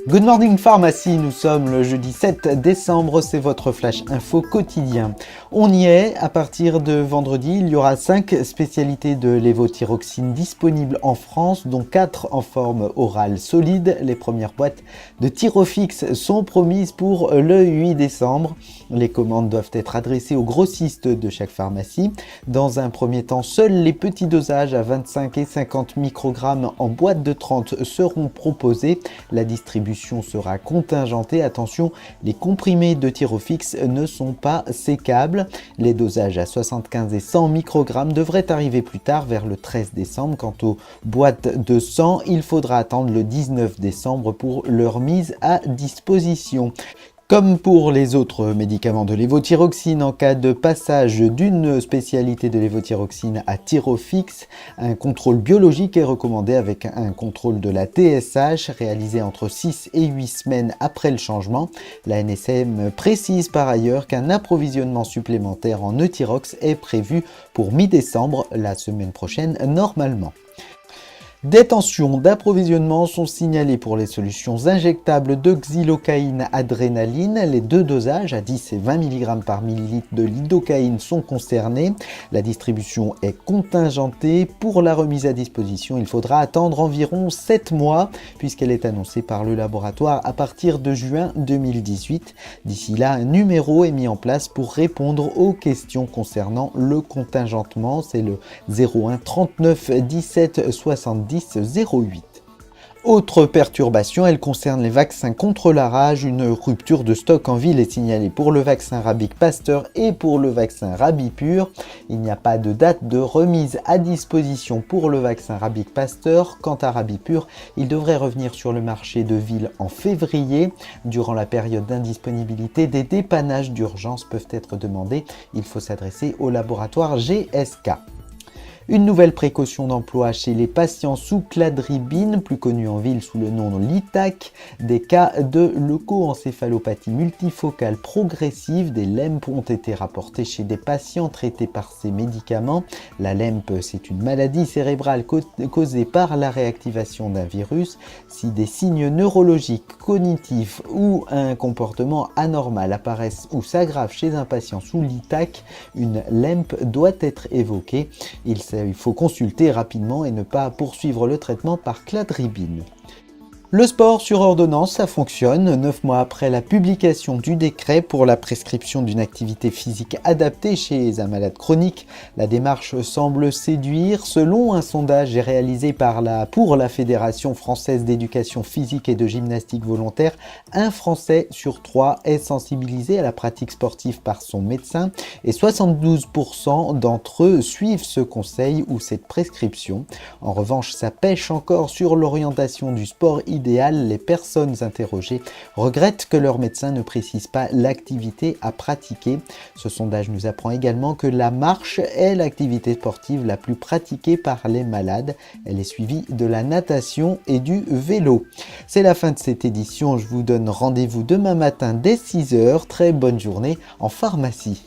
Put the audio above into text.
Good Morning Pharmacie, nous sommes le jeudi 7 décembre, c'est votre flash info quotidien. On y est, à partir de vendredi, il y aura 5 spécialités de lévothyroxine disponibles en France, dont 4 en forme orale solide. Les premières boîtes de Thyrofix sont promises pour le 8 décembre. Les commandes doivent être adressées aux grossistes de chaque pharmacie. Dans un premier temps, seuls les petits dosages à 25 et 50 microgrammes en boîte de 30 seront proposés. La distribution sera contingentée. Attention, les comprimés de Thyrofix ne sont pas sécables. Les dosages à 75 et 100 microgrammes devraient arriver plus tard, vers le 13 décembre. Quant aux boîtes de 100, il faudra attendre le 19 décembre pour leur mise à disposition. Comme pour les autres médicaments de lévothyroxine, en cas de passage d'une spécialité de lévothyroxine à Thyrofix, un contrôle biologique est recommandé avec un contrôle de la TSH réalisé entre 6 et 8 semaines après le changement. La NSM précise par ailleurs qu'un approvisionnement supplémentaire en Euthyrox est prévu pour mi-décembre, la semaine prochaine normalement. Des tensions d'approvisionnement sont signalées pour les solutions injectables de xylocaïne adrénaline. Les deux dosages à 10 et 20 mg par millilitre de lidocaïne sont concernés. La distribution est contingentée. Pour la remise à disposition, il faudra attendre environ 7 mois puisqu'elle est annoncée par le laboratoire à partir de juin 2018. D'ici là, un numéro est mis en place pour répondre aux questions concernant le contingentement. C'est le 01 39 17 70 08. Autre perturbation, elle concerne les vaccins contre la rage. Une rupture de stock en ville est signalée pour le vaccin Rabic Pasteur et pour le vaccin Rabipur. Il n'y a pas de date de remise à disposition pour le vaccin Rabic Pasteur. Quant à Rabipur, il devrait revenir sur le marché de ville en février. Durant la période d'indisponibilité, des dépannages d'urgence peuvent être demandés. Il faut s'adresser au laboratoire GSK. Une nouvelle précaution d'emploi chez les patients sous cladribine, plus connu en ville sous le nom Litac. Des cas de leucoencéphalopathie multifocale progressive, des LEMP, ont été rapportés chez des patients traités par ces médicaments. La LEMP, c'est une maladie cérébrale causée par la réactivation d'un virus. Si des signes neurologiques, cognitifs ou un comportement anormal apparaissent ou s'aggravent chez un patient sous Litac, une LEMP doit être évoquée. Il faut consulter rapidement et ne pas poursuivre le traitement par cladribine. Le sport sur ordonnance, ça fonctionne. 9 mois après la publication du décret pour la prescription d'une activité physique adaptée chez un malade chronique, la démarche semble séduire. Selon un sondage réalisé pour la Fédération française d'éducation physique et de gymnastique volontaire, un Français sur 3 est sensibilisé à la pratique sportive par son médecin et 72% d'entre eux suivent ce conseil ou cette prescription. En revanche, ça pêche encore sur l'orientation du sport idéal. Les personnes interrogées regrettent que leur médecin ne précise pas l'activité à pratiquer. Ce sondage nous apprend également que la marche est l'activité sportive la plus pratiquée par les malades. Elle est suivie de la natation et du vélo. C'est la fin de cette édition. Je vous donne rendez-vous demain matin dès 6 h. Très bonne journée en pharmacie.